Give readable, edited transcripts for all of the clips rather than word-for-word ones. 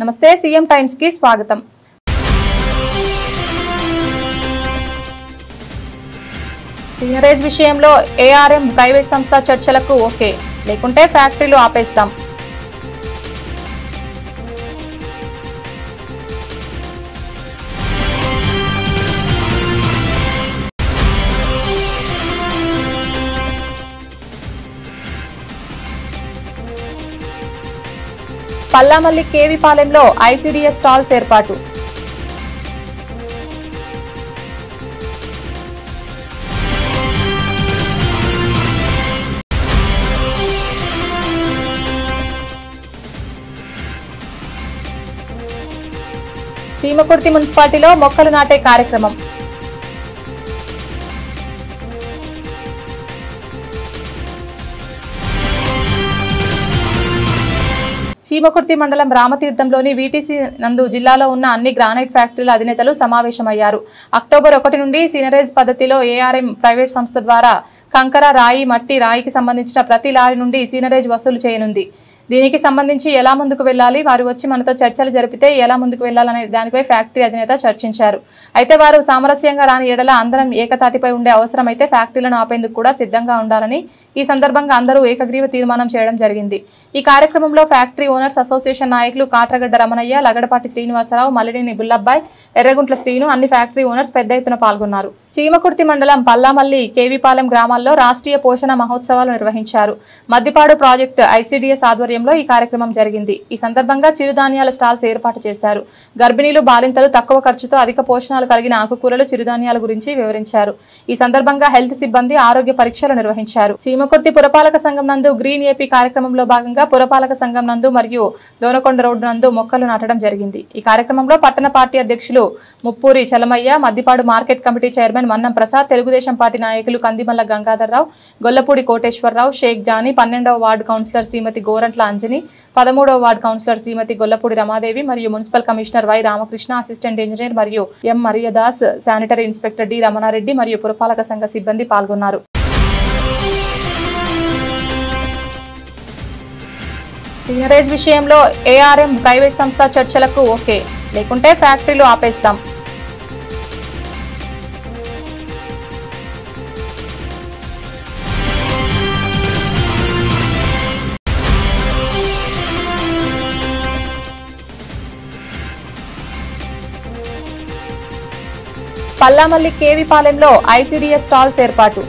నమస్తే CM times కి స్వాగతం। సీనరేజ్ విషయంలో ఏఆర్ఎం ప్రైవేట్ సంస్థ చర్చలకు ఓకే, లేకుంటే ఫ్యాక్టరీలు ఆపేస్తాం। పల్లామల్లి కేవీపాలెంలో ఐసీడీఎస్ స్టాల్స్ ఏర్పాటు। చీమకుర్తి మున్సిపాలిటీలో మొక్కలు నాటే కార్యక్రమం। చీమకుర్తి మండలం రామతీర్థంలోని వీటీసీ నందు జిల్లాలో ఉన్న అన్ని గ్రానైట్ ఫ్యాక్టరీల అధినేతలు సమావేశమయ్యారు। అక్టోబర్ 1 నుండి సీనరేజ్ పద్ధతిలో ఏఆర్ఎం ప్రైవేట్ సంస్థ ద్వారా కంకర, రాయి, మట్టి, రాయికి సంబంధించిన ప్రతి లారీ నుండి సీనరేజ్ వసూలు చేయనుంది। దీనికి సంబంధించి ఎలా ముందుకు వెళ్లాలి, వారు వచ్చి మనతో చర్చలు జరిపితే ఎలా ముందుకు వెళ్లాలనే దానిపై ఫ్యాక్టరీ అధినేత చర్చించారు। అయితే వారు సామరస్యంగా రాని ఎడల అందరం ఏకతాటిపై ఉండే అవసరం అయితే ఫ్యాక్టరీలను ఆపేందుకు కూడా సిద్ధంగా ఉండాలని ఈ సందర్భంగా అందరూ ఏకగ్రీవ తీర్మానం చేయడం జరిగింది। ఈ కార్యక్రమంలో ఫ్యాక్టరీ ఓనర్స్ అసోసియేషన్ నాయకులు కాట్రగడ్డ రమణయ్య, లగడపాటి శ్రీనివాసరావు, మల్లినేని బుల్లబ్బాయ్, ఎర్రగుంట్ల శ్రీను, అన్ని ఫ్యాక్టరీ ఓనర్స్ పెద్ద ఎత్తున పాల్గొన్నారు। చీమకుర్తి మండలం పల్లామల్లి కేవీపాలెం గ్రామాల్లో రాష్ట్రీయ పోషణ మహోత్సవాలు నిర్వహించారు। మద్దిపాడు ప్రాజెక్టు ఐసీడీఎస్ ఆధ్వర్యంలో ఈ కార్యక్రమం జరిగింది। ఈ సందర్భంగా చిరుధాన్యాల స్టాల్స్ ఏర్పాటు చేశారు। గర్భిణీలు, బాలింతలు తక్కువ ఖర్చుతో అధిక పోషణాలు కలిగిన ఆకుకూరలు, చిరుధాన్యాల గురించి వివరించారు। ఈ సందర్భంగా హెల్త్ సిబ్బంది ఆరోగ్య పరీక్షలు నిర్వహించారు। చీమకుర్తి పురపాలక సంఘం నందు గ్రీన్ ఏపీ కార్యక్రమంలో భాగంగా పురపాలక సంఘం నందు మరియు దోనకొండ రోడ్డు నందు మొక్కలు నాటడం జరిగింది। ఈ కార్యక్రమంలో పట్టణ పార్టీ అధ్యక్షులు Muppuri Chalamayya, Maddipadu market committee chairman Mannam Prasad, Telugu Desam party నాయకులు కందిమల్ల గంగాధర్రావు, గొల్లపూడి కోటేశ్వరరావు, షేక్ జానీ, 12వ వార్డు కౌన్సిలర్ శ్రీమతి గోరంట్ల అంజని, 13వ వార్డు కౌన్సిలర్ శ్రీమతి గొల్లపూడి రమాదేవి మరియు municipal commissioner Y Ramakrishna, assistant engineer మరియు M Mariyadas, sanitary inspector D Ramanareddy మరియు పురపాలక సంఘ సిబ్బంది పాల్గొన్నారు। సీనరేజ్ విషయంలో ఏఆర్ఎం ప్రైవేట్ సంస్థ చర్చలకు ఓకే, లేకుంటే ఫ్యాక్టరీలు ఆపేస్తాం। పల్లామల్లి కేవీపాలెంలో ఐసీడీఎస్ స్టాల్స్ ఏర్పాటు।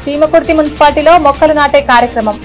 చీమకుర్తి మున్సిపాలిటీలో మొక్కలు నాటే కార్యక్రమం।